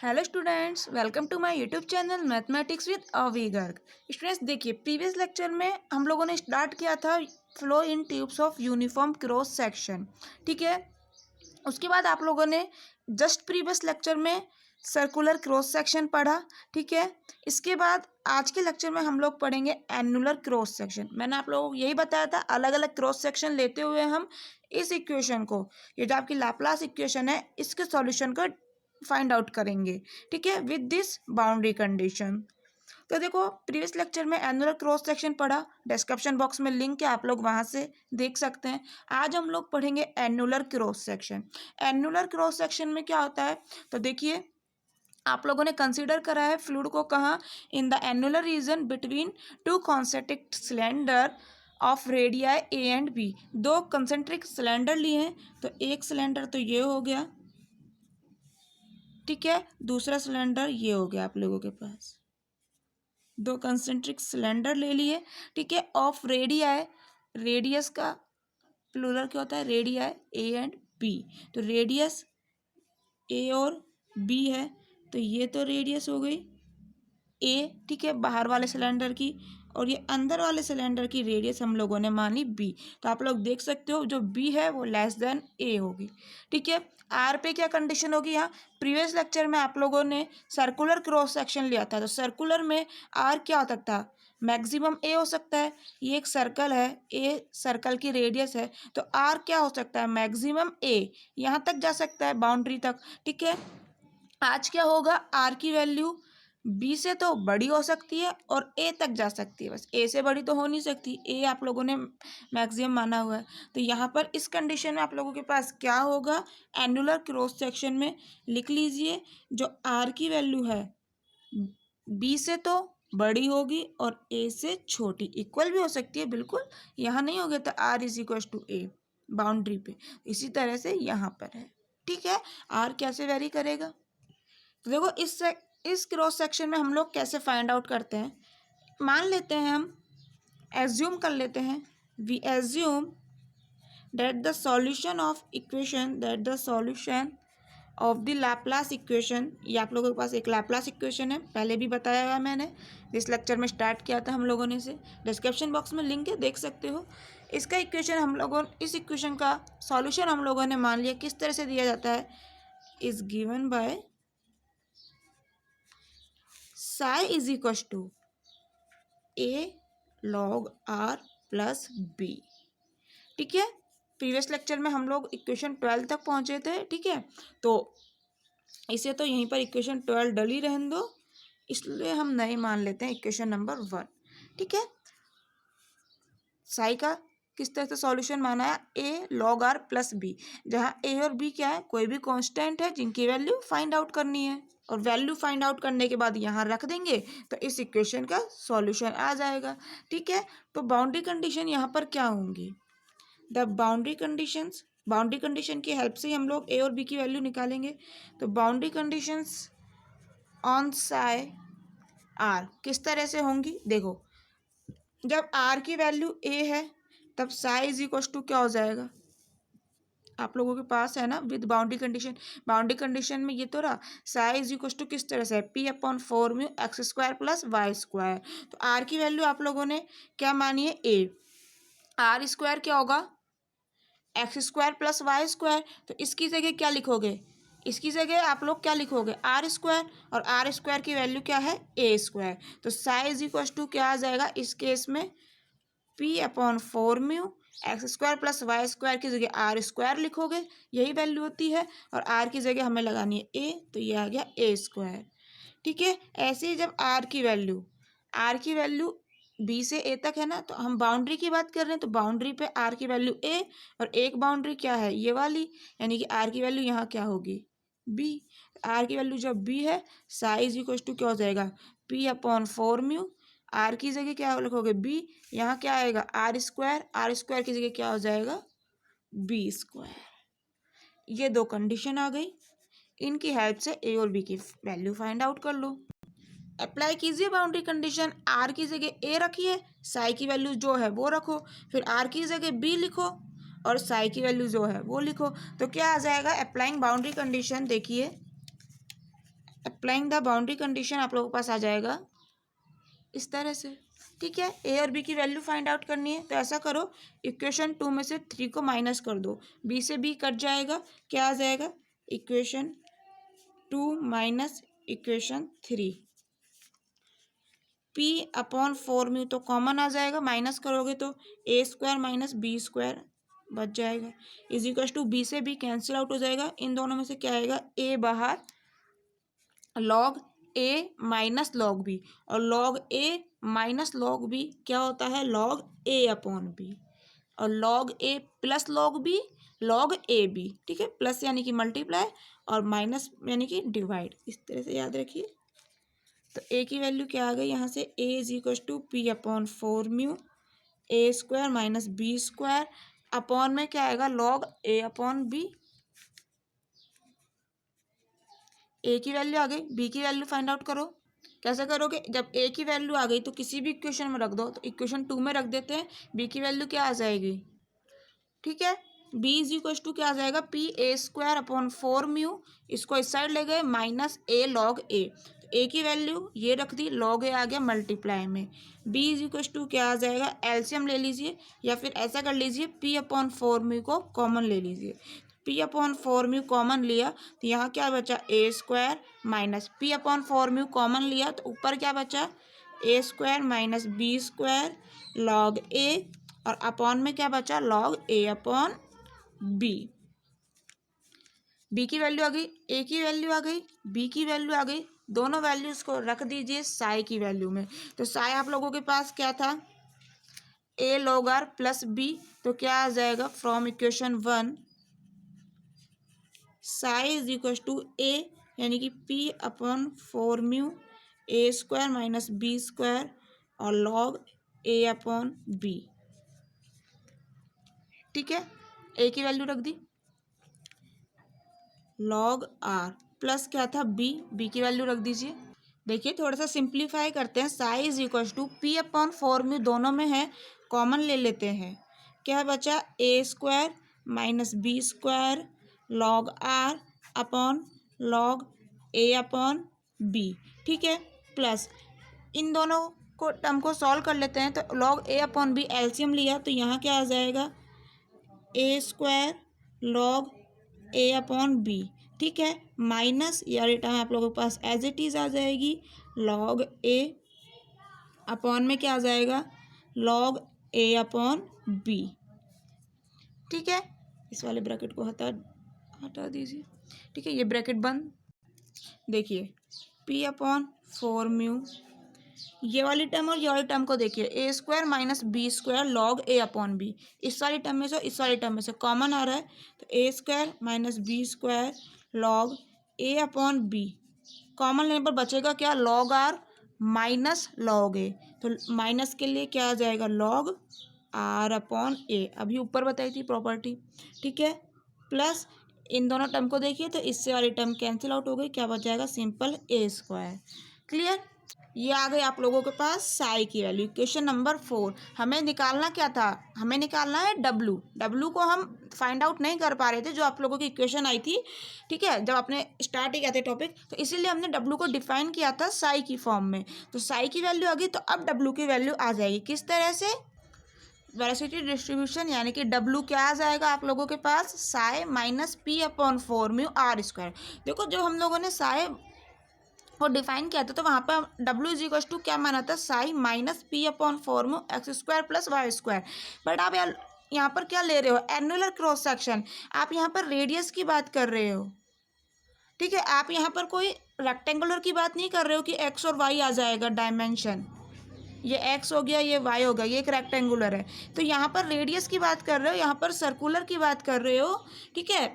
Hello students, welcome to my YouTube channel mathematics with Avi Garg. Students देखिए, previous lecture में हम लोगों ने स्टार्ट किया था flow in tubes of uniform cross section. ठीक है, उसके बाद आप लोगों ने जस्ट प्रीवियस लेक्चर में सर्कुलर क्रॉस सेक्शन पढ़ा। ठीक है, इसके बाद आज के लेक्चर में हम लोग पढ़ेंगे एनुलर क्रॉस सेक्शन। मैंने आप लोगों को यही बताया था, अलग अलग क्रॉस सेक्शन लेते हुए हम इस इक्वेशन को, ये जो आपकी लाप्लास इक्वेशन है, इसके सॉल्यूशन को फाइंड आउट करेंगे। ठीक है, विद दिस बाउंड्री कंडीशन। तो देखो, प्रीवियस लेक्चर में एनुलर क्रॉस सेक्शन पढ़ा, डिस्क्रिप्शन बॉक्स में लिंक है, आप लोग वहां से देख सकते हैं। आज हम लोग पढ़ेंगे annular cross section. Annular cross section में क्या होता है, तो देखिए आप लोगों ने कंसीडर करा है फ्लूइड को कहाँ, in the annular region between two concentric cylinder of radii A and B. दो कंसेंट्रिक सिलेंडर लिए हैं, तो एक सिलेंडर तो ये हो गया, ठीक है, दूसरा सिलेंडर ये हो गया। आप लोगों के पास दो कंसेंट्रिक सिलेंडर ले लिए, ठीक है, ऑफ रेडियाई, रेडियस का प्लूरल क्या होता है, रेडियाई ए एंड बी। तो रेडियस ए और बी है, तो ये तो रेडियस हो गई ए, ठीक है, बाहर वाले सिलेंडर की, और ये अंदर वाले सिलेंडर की रेडियस हम लोगों ने मान ली बी। तो आप लोग देख सकते हो जो बी है वो लेस देन ए होगी। ठीक है, आर पे क्या कंडीशन होगी, यहाँ प्रीवियस लेक्चर में आप लोगों ने सर्कुलर क्रॉस सेक्शन लिया था, तो सर्कुलर में आर क्या हो सकता है, मैक्सिमम ए हो सकता है। ये एक सर्कल है, ए सर्कल की रेडियस है, तो आर क्या हो सकता है, मैक्सिमम ए, यहाँ तक जा सकता है बाउंड्री तक। ठीक है, आज क्या होगा, आर की वैल्यू बी से तो बड़ी हो सकती है और ए तक जा सकती है, बस ए से बड़ी तो हो नहीं सकती, ए आप लोगों ने मैक्सिमम माना हुआ है। तो यहाँ पर इस कंडीशन में आप लोगों के पास क्या होगा, एनुलर क्रॉस सेक्शन में लिख लीजिए, जो आर की वैल्यू है बी से तो बड़ी होगी और ए से छोटी, इक्वल भी हो सकती है बिल्कुल, यहाँ नहीं होगा, तो R is equal to A boundary पे। इसी तरह से यहाँ पर है। ठीक है, आर कैसे वेरी करेगा, तो देखो इस क्रॉस सेक्शन में हम लोग कैसे फाइंड आउट करते हैं। मान लेते हैं, हम एज्यूम कर लेते हैं, we assume that the solution of equation, that the solution of the Laplace equation, ये आप लोगों के पास एक लैपलास इक्वेशन है, पहले भी बताया हुआ है मैंने, इस लेक्चर में स्टार्ट किया था हम लोगों ने इसे, डिस्क्रिप्शन बॉक्स में लिंक है, देख सकते हो। इसका इक्वेशन हम लोगों, इस इक्वेशन का सॉल्यूशन हम लोगों ने मान लिया, किस तरह से दिया जाता है, is given by psi is equal to A log R plus B. ठीक है, प्रीवियस लेक्चर में हम लोग इक्वेशन 12 तक पहुंचे थे। ठीक है, तो इसे तो यहीं पर इक्वेशन 12 डल ही रहने दो, इसलिए हम नए मान लेते हैं इक्वेशन नंबर 1। ठीक है, साई का किस तरह से सॉल्यूशन माना है, ए लॉग आर प्लस बी, जहाँ ए और बी क्या है, कोई भी कांस्टेंट है जिनकी वैल्यू फाइंड आउट करनी है, और वैल्यू फाइंड आउट करने के बाद यहाँ रख देंगे तो इस इक्वेशन का सॉल्यूशन आ जाएगा। ठीक है, तो बाउंड्री कंडीशन यहाँ पर क्या होंगी, the boundary conditions, boundary condition की हेल्प से ही हम लोग ए और बी की वैल्यू निकालेंगे। तो boundary conditions on psi R किस तरह से होंगी, देखो जब आर की वैल्यू ए है तब साई इज इक्वल टू क्या हो जाएगा, आप लोगों के पास है ना, with boundary condition. Boundary condition में ये तो रहा, साई इज इक्वल टू किस तरह से, P upon 4 mu X square plus Y square. तो आर की वैल्यू आप लोगों ने क्या मानी है, ए, आर स्क्वायर क्या होगा, X square plus Y square. तो इसकी जगह क्या लिखोगे, इसकी जगह आप लोग क्या लिखोगे, आर स्क्वायर, और आर स्क्वायर की वैल्यू क्या है, ए स्क्वायर। तो साई इज इक्वल टू क्या आ जाएगा इस केस में, P upon 4 mu X square plus Y square की जगह आर स्क्वायर लिखोगे, यही वैल्यू होती है, और आर की जगह हमें लगानी है ए, तो ये आ गया ए स्क्वायर। ठीक है, ऐसे ही जब आर की वैल्यू बी से ए तक है ना, तो हम बाउंड्री की बात कर रहे हैं, तो बाउंड्री पे आर की वैल्यू ए, और एक बाउंड्री क्या है, ये वाली, यानी कि आर की वैल्यू यहाँ क्या होगी, बी। आर की वैल्यू जब बी है, साइज इक्वल टू क्या हो जाएगा, पी अपॉन 4 म्यू, आर की जगह क्या लिखोगे बी, यहाँ क्या आएगा आर स्क्वायर की जगह क्या हो जाएगा बी स्क्वायर। ये दो कंडीशन आ गई, इनकी हेल्प से ए और बी की वैल्यू फाइंड आउट कर लो। अप्लाई कीजिए बाउंड्री कंडीशन, आर की जगह ए रखिए, साई की वैल्यू जो है वो रखो, फिर आर की जगह बी लिखो और साई की वैल्यू जो है वो लिखो, तो क्या आ जाएगा, अप्लाइंग बाउंड्री कंडीशन, देखिए अप्लाइंग द बाउंड्री कंडीशन आप लोगों के पास आ जाएगा इस तरह से। ठीक है, ए और बी की वैल्यू फाइंड आउट करनी है तो ऐसा करो, इक्वेशन 2 में से 3 को माइनस कर दो, बी से बी कट जाएगा, क्या आ जाएगा, equation 2 minus equation 3। P upon 4 mu तो कॉमन आ जाएगा, माइनस करोगे तो A square minus B square बच जाएगा, इज इक्वल टू बी से बी कैंसिल आउट हो जाएगा, इन दोनों में से क्या आएगा, ए बाहर, log A minus log B, और log A minus log B क्या होता है, लॉग ए अपॉन बी, और log A plus log B log A B. ठीक है, प्लस यानी कि मल्टीप्लाई और माइनस यानी कि डिवाइड, इस तरह से याद रखिए। तो ए की वैल्यू क्या आ गई यहाँ से, A is equal to P upon 4 mu A square minus B square, upon में क्या आएगा, log A upon B. A की वैल्यू आ गई, बी की वैल्यू फाइंड आउट करो, कैसे करोगे, जब ए की वैल्यू आ गई तो किसी भी इक्वेशन में रख दो, तो इक्वेशन 2 में रख देते हैं, बी की वैल्यू क्या आ जाएगी, ठीक है, बी इज इक्वल टू क्या आ जाएगा, P A square upon 4 mu, इसको इस साइड ले गए माइनस ए लॉग ए, ए की वैल्यू ये रख दी, लॉग ए आ गया मल्टीप्लाई में, बी इज इक्वल टू क्या आ जाएगा, एलसीएम ले लीजिए या फिर ऐसा कर लीजिए, पी अपॉन 4 म्यू को कॉमन ले लीजिए, पी अपॉन 4 म्यू कॉमन लिया तो यहाँ क्या बचा, A square minus P upon 4 mu common लिया तो ऊपर क्या बचा, A square minus B square log A, और अपॉन में क्या बचा, log A upon B. B की वैल्यू आ गई, ए की वैल्यू आ गई, बी की वैल्यू आ गई, दोनों वैल्यूज को रख दीजिए साई की वैल्यू में। तो साई आप लोगों के पास क्या था, A log R plus B, तो क्या आ जाएगा, from equation 1 psi is equal to A यानी कि P upon 4 mu A square minus B square और लॉग ए अपॉन बी। ठीक है, ए की वैल्यू रख दी, लॉग आर प्लस क्या था, बी, बी की वैल्यू रख दीजिए। देखिए थोड़ा सा सिंप्लीफाई करते हैं, psi is equal to P upon 4 mu दोनों में है, कॉमन ले लेते हैं, क्या बचा, A square minus B square log R upon log A upon B. ठीक है, प्लस इन दोनों को टर्म को सॉल्व कर लेते हैं, तो log A upon B LCM लिया तो यहाँ क्या आ जाएगा, A square log A upon B. ठीक है, माइनस या रिटर्न आप लोगों के पास एज इट इज आ जाएगी, लॉग ए अपॉन में क्या आ जाएगा, लॉग ए अपॉन बी। ठीक है, इस वाले ब्रैकेट को हटा दीजिए। ठीक है, ये ब्रैकेट बंद। देखिए पी अपॉन 4 म्यू, ये वाली टर्म और ये वाली टर्म को देखिए, A square minus B square log A upon B, इस वाली टर्म में से इस वाली टर्म में से कॉमन आ रहा है, तो A square minus B square log A upon B, common लेने पर बचेगा क्या, log R minus log A, तो माइनस के लिए क्या आ जाएगा, लॉग आर अपॉन ए, अभी ऊपर बताई थी प्रॉपर्टी। ठीक है, प्लस इन दोनों टर्म को देखिए तो इससे वाली टर्म कैंसिल आउट हो गई, क्या बच जाएगा, सिंपल ए स्क्वायर। क्लियर, ये आ गई आप लोगों के पास साई की वैल्यू। क्वेश्चन नंबर 4, हमें निकालना क्या था, हमें निकालना है डब्लू। डब्लू को हम फाइंड आउट नहीं कर पा रहे थे, जो आप लोगों की इक्वेशन आई थी, ठीक है, जब आपने स्टार्ट ही किया था टॉपिक, तो इसीलिए हमने डब्लू को डिफाइन किया था साई की फॉर्म में। तो साई की वैल्यू आ गई, तो अब डब्लू की वैल्यू आ जाएगी किस तरह से, वेलोसिटी डिस्ट्रीब्यूशन, यानी कि डब्लू क्या आ जाएगा आप लोगों के पास, psi minus P upon 4 mu R square. देखो जो हम लोगों ने साई को डिफाइन किया था तो वहाँ पर डब्ल्यू इज इक्वल टू क्या माना था, psi minus P upon 4 mu X square plus Y square. But आप यहाँ पर क्या ले रहे हो, एनुलर क्रॉस सेक्शन, आप यहाँ पर रेडियस की बात कर रहे हो। ठीक है, आप यहाँ पर कोई रेक्टेंगुलर की बात नहीं कर रहे हो कि एक्स और वाई आ जाएगा डायमेंशन, ये एक्स हो गया ये वाई हो गया, ये एक रेक्टेंगुलर है, तो यहाँ पर रेडियस की बात कर रहे हो, यहाँ पर सर्कुलर की बात कर रहे हो। ठीक है,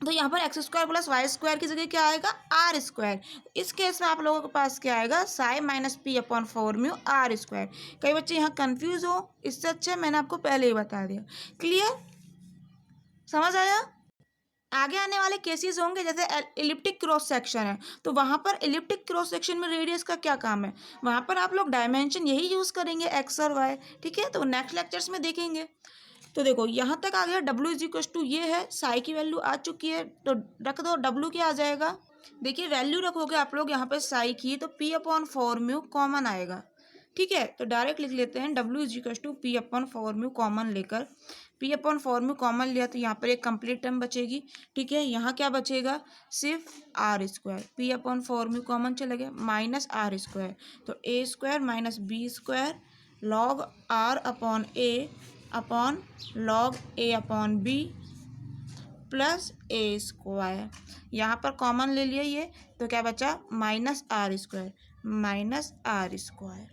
तो यहाँ पर X square plus Y square की जगह क्या आएगा, आर स्क्वायर। इस केस में आप लोगों के पास क्या आएगा, psi minus P upon 4 mu R square. कई बच्चे यहाँ कंफ्यूज हो, इससे अच्छा मैंने आपको पहले ही बता दिया। क्लियर, समझ आया। आगे आने वाले केसेस होंगे, जैसे एलिप्टिक क्रॉस सेक्शन है, तो वहाँ पर एलिप्टिक क्रॉस सेक्शन में रेडियस का क्या काम है, वहाँ पर आप लोग डायमेंशन यही यूज़ करेंगे, एक्स और वाई। ठीक है, तो नेक्स्ट लेक्चर्स में देखेंगे। तो देखो यहाँ तक आ गया, डब्ल्यू इज इक्वल टू ये है, साई की वैल्यू आ चुकी है, तो रख दो, डब्ल्यू क्या आ जाएगा, देखिए वैल्यू रखोगे आप लोग यहाँ पे साई की, तो P upon four mu common आएगा। ठीक है, तो डायरेक्ट लिख लेते हैं W is equal to P upon four mu common लेकर, P upon four mu common लिया तो यहाँ पर एक कंप्लीट टर्म बचेगी। ठीक है, यहाँ क्या बचेगा, सिर्फ R square, P upon four mu common चला गया, माइनस आर स्क्वायर, तो A square minus B square log R upon log A upon B plus A square. यहाँ पर कॉमन ले लिया ये, तो क्या बचा, माइनस आर स्क्वायर।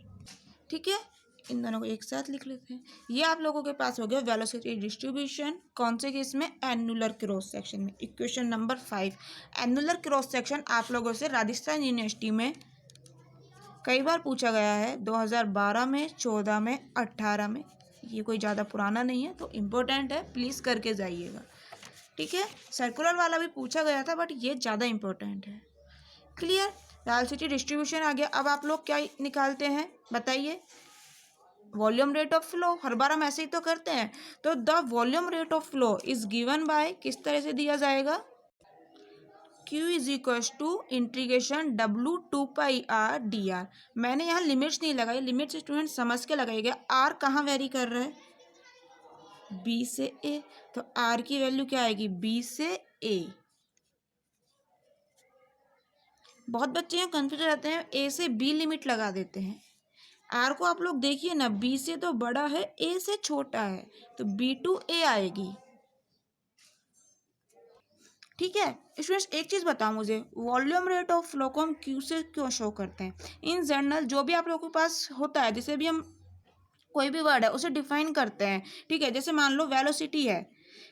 ठीक है, इन दोनों को एक साथ लिख लेते हैं। ये आप लोगों के पास हो गया वेलोसिटी डिस्ट्रीब्यूशन, कौन से केस में, एनुलर क्रॉस सेक्शन में। Equation number 5, annular cross section आप लोगों से राजस्थान यूनिवर्सिटी में कई बार पूछा गया है, 2012 में, 14 में, 18 में। ये कोई ज़्यादा पुराना नहीं है, तो इम्पोर्टेंट है, प्लीज़ करके जाइएगा। ठीक है, सर्कुलर वाला भी पूछा गया था, बट ये ज़्यादा इम्पोर्टेंट है। क्लियर, वेलोसिटी डिस्ट्रीब्यूशन आ गया। अब आप लोग क्या निकालते हैं बताइए, वॉल्यूम रेट ऑफ फ्लो, हर बार हम ऐसे ही तो करते हैं। तो the volume rate of flow is given by, किस तरह से दिया जाएगा, Q is equal to integration W 2πr dr। मैंने यहाँ लिमिट्स नहीं लगाई, लिमिट्स स्टूडेंट समझ के लगाइएगा। R कहाँ वेरी कर रहा है, B से A, तो R की वैल्यू क्या आएगी, B से A। बहुत बच्चे यहाँ कंफ्यूज रहते हैं, A से B लिमिट लगा देते हैं। R को आप लोग देखिए ना, B से तो बड़ा है, A से छोटा है, तो B टू A आएगी। ठीक है स्टूडेंट्स, एक चीज़ बताओ मुझे, वॉल्यूम रेट ऑफ फ्लो को हम क्यू से क्यों शो करते हैं। इन जनरल जो भी आप लोगों के पास होता है, जैसे भी हम कोई भी वर्ड है उसे डिफाइन करते हैं। ठीक है, जैसे मान लो वेलोसिटी है,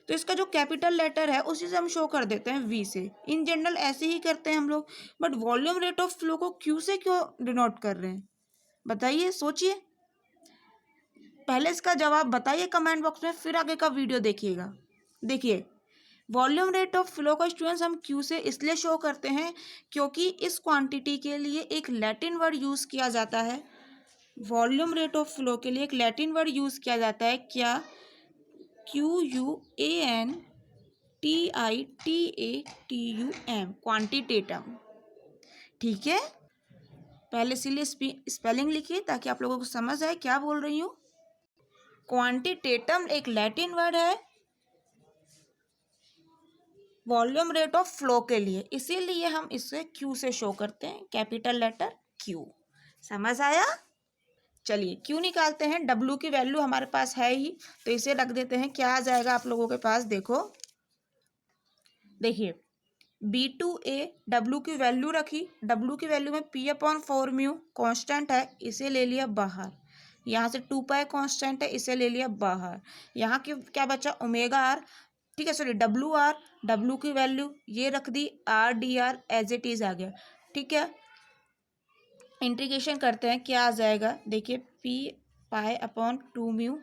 तो इसका जो कैपिटल लेटर है उसी से हम शो कर देते हैं वी से। इन जनरल ऐसे ही करते हैं हम लोग, but volume rate of flow को क्यू से क्यों डिनोट कर रहे हैं, बताइए, सोचिए। पहले इसका जवाब बताइए कमेंट बॉक्स में, फिर आगे का वीडियो देखिएगा। देखिए, वॉल्यूम रेट ऑफ फ्लो का स्टूडेंट्स हम क्यू से इसलिए शो करते हैं क्योंकि इस क्वांटिटी के लिए एक लैटिन वर्ड यूज़ किया जाता है। वॉल्यूम रेट ऑफ फ्लो के लिए एक लैटिन वर्ड यूज़ किया जाता है, क्या, QUANTITATUM, क्वांटिटेटम। ठीक है, पहले इसीलिए स्पेलिंग लिखिए ताकि आप लोगों को समझ आए क्या बोल रही हूँ। क्वांटिटेटम एक लैटिन वर्ड है वॉल्यूम रेट ऑफ फ्लो के लिए, इसीलिए हम इसे क्यू से शो करते हैं, कैपिटल लेटर क्यू। समझ आया, चलिए क्यू निकालते हैं। डब्ल्यू की वैल्यू हमारे पास है ही, तो इसे रख देते हैं। क्या आ जाएगा आप लोगों के पास, देखो, देखिए B2A, डब्ल्यू की वैल्यू रखी, डब्ल्यू की वैल्यू में P upon four mu constant है, इसे ले लिया बाहर। यहाँ से 2π कॉन्स्टेंट है, इसे ले लिया बाहर। यहाँ की क्या बचा, ओमेगा आर। ठीक है, सॉरी डब्ल्यू आर, डब्ल्यू की वैल्यू ये रख दी, R D R as it is आ गया। ठीक है, इंटीग्रेशन करते हैं, क्या आ जाएगा, देखिए पी पाई अपॉन 2 म्यू,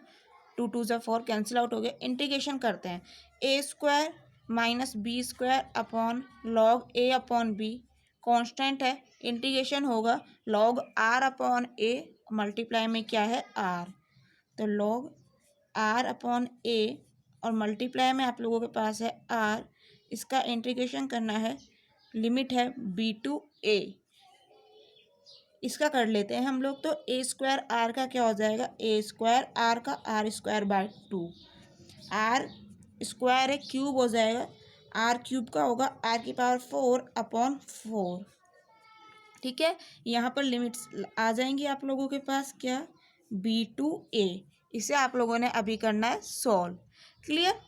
2 2 ज़ा 4 कैंसिल आउट हो गया। इंटीग्रेशन करते हैं, A square minus B square upon log A upon B, constant है, इंटीग्रेशन होगा log R upon A, multiply में क्या है आर, तो लॉग आर अपॉन ए और मल्टीप्लाई में आप लोगों के पास है आर, इसका इंटीग्रेशन करना है, लिमिट है बी टू ए, इसका कर लेते हैं हम लोग। तो ए स्क्वायर आर का क्या हो जाएगा, ए स्क्वायर आर का R square by 2, R square है क्यूब हो जाएगा, आर क्यूब का होगा आर की पावर 4 अपॉन 4। ठीक है, यहाँ पर लिमिट्स आ जाएंगी आप लोगों के पास, क्या, बी टू ए। इसे आप लोगों ने अभी करना है सॉल्व। क्लियर,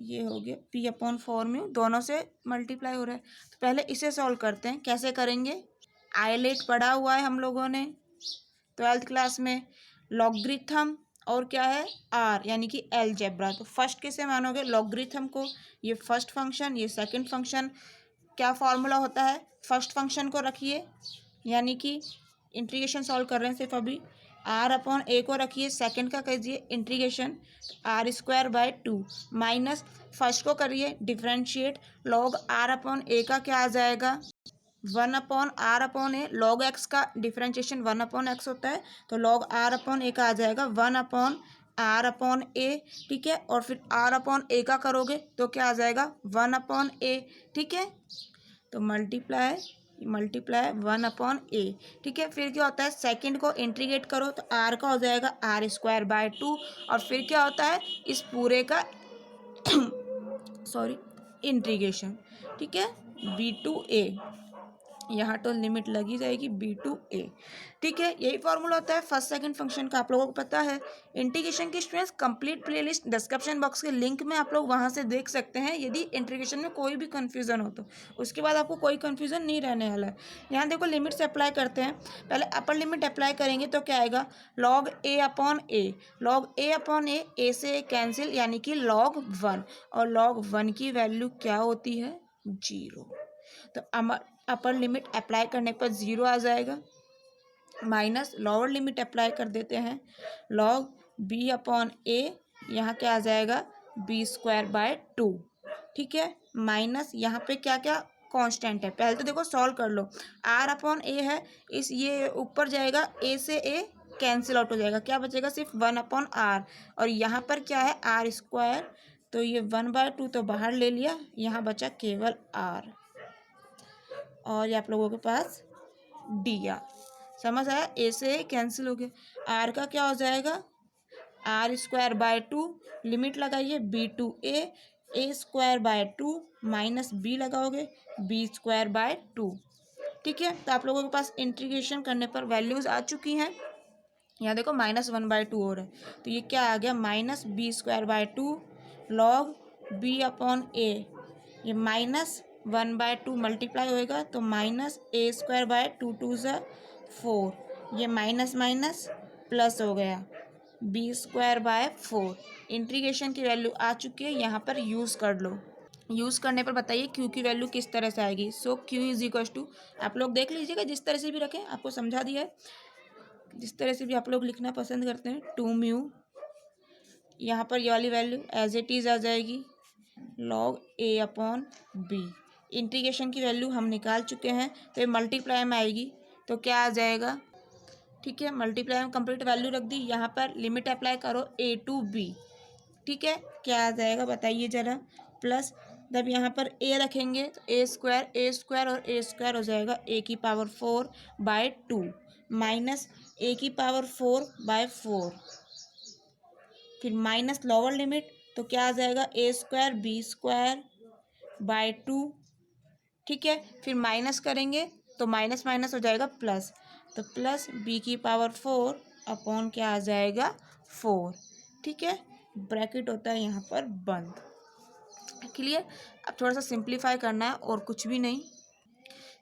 ये हो गया P अपॉन फोर म्यू, दोनों से मल्टीप्लाई हो रहा है, तो पहले इसे सॉल्व करते हैं। कैसे करेंगे, आइलेट पढ़ा हुआ है हम लोगों ने 12th क्लास में, लॉगरिथम और क्या है आर, यानी कि अलजेब्रा। तो फर्स्ट कैसे मानोगे, लॉगरिथम को, ये फर्स्ट फंक्शन, ये सेकंड फंक्शन, क्या फॉर्मूला होता है, फर्स्ट फंक्शन को रखिए, यानी कि इंटीग्रेशन सॉल्व कर रहे हैं सिर्फ अभी, आर अपॉन ए को रखिए, सेकंड का कीजिए integration, R square by 2 minus first को करिए differentiate, log R upon A का क्या आ जाएगा, 1 upon R upon A, log X का डिफ्रेंशिएशन 1 अपॉन एक्स होता है, तो लॉग आर अपॉन ए का आ जाएगा 1 अपॉन आर अपॉन ए, ठीक है, और फिर आर अपॉन ए का करोगे तो क्या आ जाएगा 1/a, ठीक है। तो मल्टीप्लाई 1/a, ठीक है। फिर क्या होता है सेकंड को इंटीग्रेट करो तो आर का हो जाएगा r²/2 और फिर क्या होता है इस पूरे का सॉरी इंटीग्रेशन, ठीक है, b/a, यहाँ तो लिमिट लगी जाएगी b/a, ठीक है। यही फॉर्मूला होता है फर्स्ट सेकंड फंक्शन का, आप लोगों को पता है। इंटीग्रेशन की students complete playlist description box के लिंक में आप लोग वहाँ से देख सकते हैं यदि इंटीग्रेशन में कोई भी कंफ्यूजन हो तो। उसके बाद आपको कोई कंफ्यूजन नहीं रहने वाला है। यहाँ देखो लिमिट्स अप्लाई करते हैं। पहले अपर लिमिट अप्लाई करेंगे तो क्या आएगा log a upon A, log a upon A से कैंसिल यानी कि log 1, और log 1 की वैल्यू क्या होती है 0। तो अपर लिमिट अप्लाई करने पर 0 आ जाएगा, माइनस लोअर लिमिट अप्लाई कर देते हैं log b अपॉन ए, यहाँ क्या आ जाएगा b²/2, ठीक है, माइनस यहाँ पे क्या क्या कांस्टेंट है। पहले तो देखो सॉल्व कर लो, r अपॉन ए है, इस ये ऊपर जाएगा a से a कैंसिल आउट हो जाएगा, क्या बचेगा सिर्फ 1/r, और यहाँ पर क्या है r², तो ये 1/2 तो बाहर ले लिया, यहाँ बचा केवल r, और ये आप लोगों के पास dr। समझ आया, ए से कैंसिल हो गया, आर का क्या हो जाएगा r²/2, लिमिट लगाइए b/a, a²/2 माइनस b लगाओगे b²/2, ठीक है। तो आप लोगों के पास इंटीग्रेशन करने पर वैल्यूज आ चुकी हैं। यहाँ देखो -1/2 हो रहा है, तो ये क्या आ गया -b²/2 log b अपॉन ए, ये -1/2 मल्टीप्लाई होएगा तो -a²/2 2 ज़ा 4, ये माइनस माइनस प्लस हो गया b²/4। इंटीग्रेशन की वैल्यू आ चुकी है, यहाँ पर यूज़ कर लो। यूज़ करने पर बताइए q की वैल्यू किस तरह से आएगी। सो q इज इक्वल टू, आप लोग देख लीजिएगा जिस तरह से भी रखें, आपको समझा दिया है, जिस तरह से भी आप लोग लिखना पसंद करते हैं, 2μ, यहाँ पर ये वाली वैल्यू एज इट इज़ आ जाएगी log a upon b। Integration की वैल्यू हम निकाल चुके हैं, तो ये मल्टीप्लाई में आएगी तो क्या आ जाएगा, ठीक है, मल्टीप्लाई में कंप्लीट वैल्यू रख दी, यहाँ पर लिमिट अप्लाई करो a टू b, ठीक है, क्या आ जाएगा बताइए ज़रा, प्लस जब यहाँ पर a रखेंगे तो a² और a² हो जाएगा a⁴/2 माइनस a⁴/4, फिर माइनस लोअर लिमिट तो क्या आ जाएगा a² b²/2, ठीक है, फिर माइनस करेंगे तो माइनस माइनस हो जाएगा प्लस, तो प्लस b⁴ अपॉन क्या आ जाएगा 4, ठीक है, ब्रैकेट होता है यहाँ पर बंद। क्लियर। अब थोड़ा सा सिंप्लीफाई करना है और कुछ भी नहीं।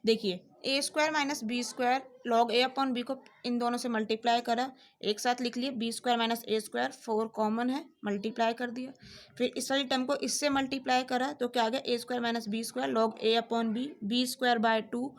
देखिए a² minus b² log a upon b को इन दोनों से मल्टीप्लाई करा, एक साथ लिख लिए b² माइनस a², 4 कॉमन है, मल्टीप्लाई कर दिया, फिर इस वाली टर्म को इससे मल्टीप्लाई करा तो क्या आ गया a² minus b² log a upon b, b²/2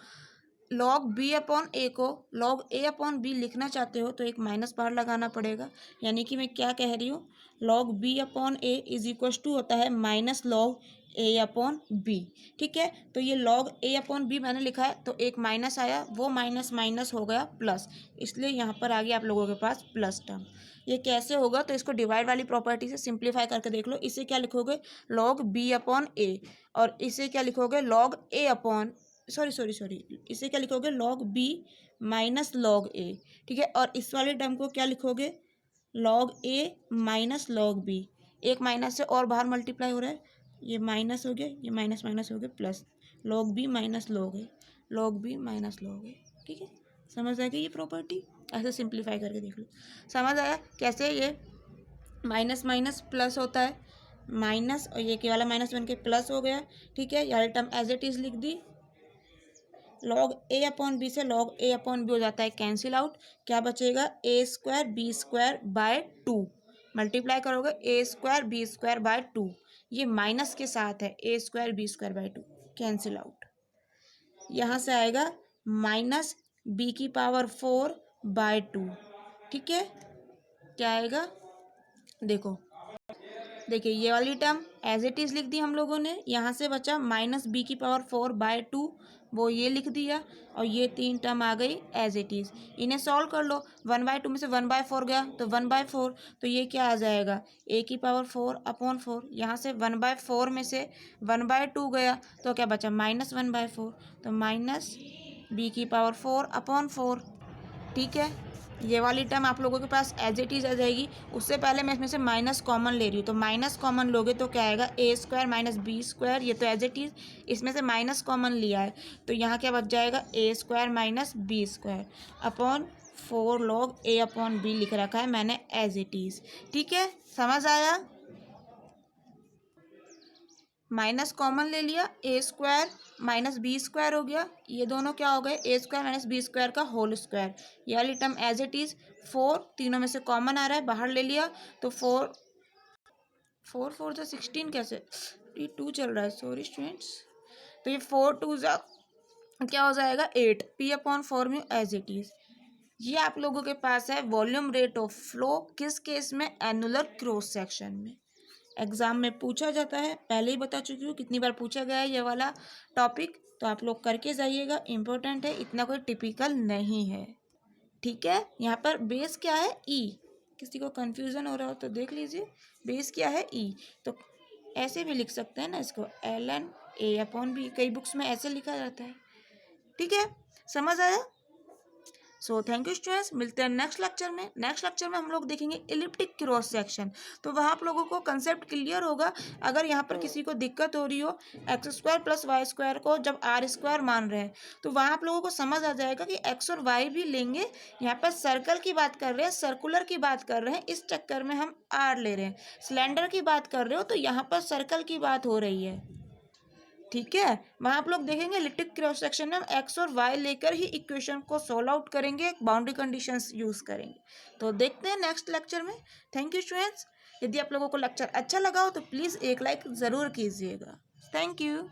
log b upon a को log a अपॉन b लिखना चाहते हो तो एक माइनस बाहर लगाना पड़ेगा, यानी कि मैं क्या कह रही हूँ log b upon a is equal to होता है minus log a upon b, ठीक है। तो ये log a अपॉन b मैंने लिखा है तो एक माइनस आया, वो माइनस माइनस हो गया प्लस, इसलिए यहाँ पर आ गया आप लोगों के पास प्लस टर्म। ये कैसे होगा, तो इसको डिवाइड वाली प्रॉपर्टी से सिंप्लीफाई करके देख लो। इसे क्या लिखोगे log b अपॉन a, और इसे क्या लिखोगे log a अपॉन सॉरी इसे क्या लिखोगे log b minus log a, ठीक है, और इस वाले टर्म को क्या लिखोगे log a minus log b, एक माइनस से और बाहर मल्टीप्लाई हो रहा है, ये माइनस हो गया, ये माइनस माइनस हो गया plus log b minus log a, log b minus log a, ठीक है। समझ आ गई ये प्रॉपर्टी, ऐसे सिंप्लीफाई करके देख लो। समझ आया कैसे ये माइनस माइनस प्लस होता है, माइनस और ये के वाला माइनस बन के प्लस हो गया, ठीक है, यार टर्म एज इट इज़ लिख दी, log a अपॉन बी से log a अपॉन बी हो जाता है कैंसिल आउट, क्या बचेगा a² b²/2, मल्टीप्लाई करोगे a² b²/2, ये माइनस के साथ है a² b²/2 कैंसिल आउट, यहाँ से आएगा माइनस b⁴/2, ठीक है, क्या आएगा देखो, देखिए ये वाली टर्म एज इट इज़ लिख दी हम लोगों ने। यहाँ से बचा -b⁴/2, वो ये लिख दिया, और ये 3 टर्म आ गई एज इट इज़। इन्हें सॉल्व कर लो। 1/2 में से 1/4 गया तो 1/4, तो ये क्या आ जाएगा a⁴/4। यहाँ से 1/4 में से 1/2 गया तो क्या बचा -1/4, तो -b⁴/4। ठीक है, ये वाली टर्म आप लोगों के पास एज इट इज़ आ जाएगी। उससे पहले मैं इसमें से माइनस कॉमन ले रही हूँ, तो माइनस कॉमन लोगे तो क्या आएगा a² - b², ये तो एज इट इज़। इसमें से माइनस कॉमन लिया है तो यहाँ क्या बच जाएगा a² - b² upon 4 log a/b लिख रखा है मैंने एज इट इज़। ठीक है, समझ आया? माइनस कॉमन ले लिया, a² - b² हो गया, ये दोनों क्या हो गए a² - b² का होल स्क्वायर। ये वाली टर्म एज इट इज़। 4 तीनों में से कॉमन आ रहा है, बाहर ले लिया तो 4 से 16 कैसे, ये 2 चल रहा है, सॉरी स्टूडेंट्स। तो ये 4 2 क्या हो जाएगा 8, p/4 में एज इट इज़। ये आप लोगों के पास है वॉल्यूम रेट ऑफ फ्लो, किस केस में, एनुलर क्रॉस सेक्शन में। एग्जाम में पूछा जाता है, पहले ही बता चुकी हूँ कितनी बार पूछा गया है ये वाला टॉपिक, तो आप लोग करके जाइएगा, इम्पोर्टेंट है, इतना कोई टिपिकल नहीं है। ठीक है, यहाँ पर बेस क्या है ई, किसी को कंफ्यूजन हो रहा हो तो देख लीजिए, बेस क्या है ई, तो ऐसे भी लिख सकते हैं ना इसको, ln a/b, कई बुक्स में ऐसे लिखा जाता है। ठीक है, समझ आया? सो थैंक यू स्टूडेंट्स, मिलते हैं नेक्स्ट लेक्चर में। नेक्स्ट लेक्चर में हम लोग देखेंगे इलिप्टिक क्रॉस सेक्शन, तो वहाँ आप लोगों को कंसेप्ट क्लियर होगा। अगर यहाँ पर किसी को दिक्कत हो रही हो x² + y² को जब r² मान रहे हैं, तो वहाँ आप लोगों को समझ आ जाएगा कि x और y भी लेंगे। यहाँ पर सर्कल की बात कर रहे हैं, सर्कुलर की बात कर रहे हैं, इस चक्कर में हम r ले रहे हैं। सिलेंडर की बात कर रहे हो तो यहाँ पर सर्कल की बात हो रही है। ठीक है, वहाँ आप लोग देखेंगे इलिप्टिक क्रॉस सेक्शन में हम एक्स और वाई लेकर ही इक्वेशन को सोल्व आउट करेंगे, बाउंड्री कंडीशंस यूज करेंगे। तो देखते हैं नेक्स्ट लेक्चर में। थैंक यू स्टूडेंट्स, यदि आप लोगों को लेक्चर अच्छा लगा हो तो प्लीज़ एक लाइक ज़रूर कीजिएगा। Thank you.